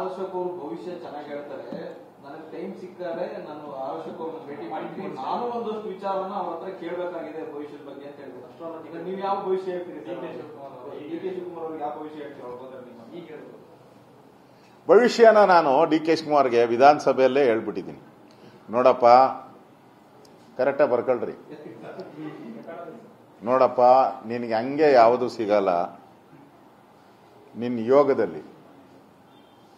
ಅಶೋಕ್ ಅವರು ಭವಿಷ್ಯ ಚೆನ್ನಾಗಿ ಹೇಳ್ತಾರೆ. ನನಗೆ ಟೈಮ್ ಸಿಕ್ಕಾರೆ ನಾನು ಅಶೋಕ್ ಅವ್ರನ್ನ ಭೇಟಿ ಮಾಡಿದ್ದೀನಿ. ನಾನು ಒಂದಷ್ಟು ವಿಚಾರನ ಅವ್ರ ಹತ್ರ ಕೇಳಬೇಕಾಗಿದೆ ಭವಿಷ್ಯದ ಬಗ್ಗೆ ಅಂತ ಹೇಳಿದ್ರು. ಈಗ ನೀವು ಯಾವ ಭವಿಷ್ಯ ಹೇಳ್ತೀರಿ? ಡಿ.ಕೆ. ಶಿವಕುಮಾರ್ ಅವ್ರಿಗೆ ಯಾವ ಭವಿಷ್ಯ ಹೇಳ್ತೀರಿ? ಈಗ ಭವಿಷ್ಯನ ನಾನು ಡಿ.ಕೆ. ಶಿವಕುಮಾರ್ಗೆ ವಿಧಾನಸಭೆಯಲ್ಲೇ ಹೇಳ್ಬಿಟ್ಟಿದ್ದೀನಿ. ನೋಡಪ್ಪ, ಕರೆಕ್ಟಾಗಿ ಬರ್ಕೊಳ್ರಿ. ನೋಡಪ್ಪ, ನಿನಗೆ ಹಂಗೆ ಯಾವುದು ಸಿಗಲ್ಲ ನಿನ್ನ ಯೋಗದಲ್ಲಿ.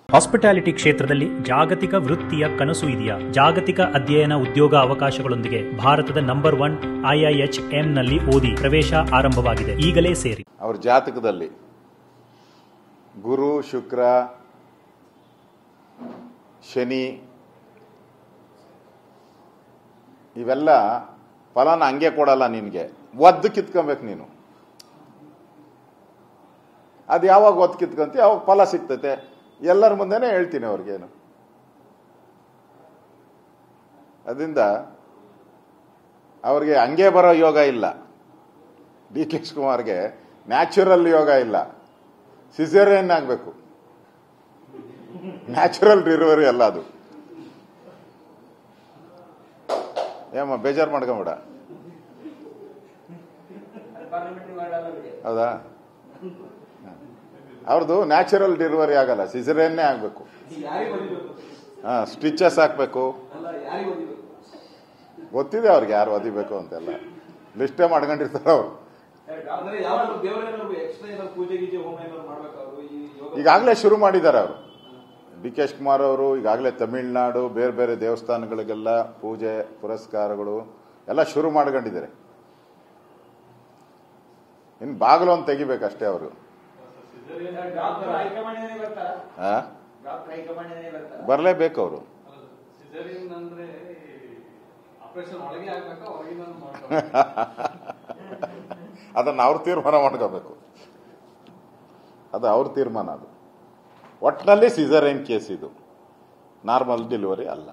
ಹಾಸ್ಪಿಟಾಲಿಟಿ ಕ್ಷೇತ್ರದಲ್ಲಿ ಜಾಗತಿಕ ವೃತ್ತಿಯ ಕನಸು ಇದೆಯಾ? ಜಾಗತಿಕ ಅಧ್ಯಯನ ಉದ್ಯೋಗ ಅವಕಾಶಗಳೊಂದಿಗೆ ಭಾರತದ ನಂಬರ್ 1 IIHM ನಲ್ಲಿ ಓದಿ. ಪ್ರವೇಶ ಆರಂಭವಾಗಿದೆ. ಈಗಲೇ ಸೇರಿ. ಅವ್ರ ಜಾತಕದಲ್ಲಿ ಗುರು, ಶುಕ್ರ, ಶನಿ ಇವೆಲ್ಲ ಫಲನ ಹಂಗೆ ಕೊಡಲ್ಲ. ನಿನಗೆ ಒದ್ದು ಕಿತ್ಕೊಬೇಕು ನೀನು. ಅದು ಯಾವಾಗ ಒದ್ದು ಕಿತ್ಕೊಂತಿ ಯಾವಾಗ ಫಲ ಸಿಗ್ತತೆ. ಎಲ್ಲರ ಮುಂದೆನೇ ಹೇಳ್ತೀನಿ ಅವ್ರಿಗೇನು. ಅದರಿಂದ ಅವ್ರಿಗೆ ಹಂಗೆ ಬರೋ ಯೋಗ ಇಲ್ಲ. ಡಿ.ಕೆ. ಶಿವಕುಮಾರ್ಗೆ ನ್ಯಾಚುರಲ್ ಯೋಗ ಇಲ್ಲ. ಸಿಸೇರಿಯನ್ ಆಗಬೇಕು. ನ್ಯಾಚುರಲ್ ಡೆಲಿವರಿ ಅಲ್ಲ ಅದು. ಏಮ್ಮ ಬೇಜಾರು ಮಾಡ್ಕೊಂಬೇಡ. ಹೌದಾ? ಅವ್ರದ್ದು ನ್ಯಾಚುರಲ್ ಡೆಲಿವರಿ ಆಗಲ್ಲ, ಸಿಸೇರಿಯನ್ನೇ ಆಗಬೇಕು. ಸ್ಟಿಚಸ್ ಹಾಕ್ಬೇಕು. ಗೊತ್ತಿದೆ ಅವ್ರಿಗೆ ಯಾರು ಒದಿಬೇಕು ಅಂತೆಲ್ಲ ಲಿಸ್ಟೇ ಮಾಡ್ಕೊಂಡಿರ್ತಾರೆ ಅವರು. ಈಗಾಗಲೇ ಶುರು ಮಾಡಿದ್ದಾರೆ ಅವರು. ಡಿ.ಕೆ. ಶಿವಕುಮಾರ್ ಅವರು ಈಗಾಗಲೇ ತಮಿಳುನಾಡು ಬೇರೆ ಬೇರೆ ದೇವಸ್ಥಾನಗಳಿಗೆಲ್ಲ ಪೂಜೆ ಪುರಸ್ಕಾರಗಳು ಎಲ್ಲ ಶುರು ಮಾಡ್ಕೊಂಡಿದ್ದಾರೆ. ಇನ್ನು ಬಾಗಿಲು ಒಂದು ತೆಗಿಬೇಕಷ್ಟೇ ಅವರು. ಬರಲೇಬೇಕು ಅವರು. ಅದನ್ನ ಅವ್ರ ತೀರ್ಮಾನ ಮಾಡ್ಕೋಬೇಕು. ಅದು ಅವ್ರ ತೀರ್ಮಾನ. ಅದು ಒಟ್ಟಿನಲ್ಲಿ ಸಿಸೇರಿಯನ್ ಕೇಸ್, ಇದು ನಾರ್ಮಲ್ ಡೆಲಿವರಿ ಅಲ್ಲ.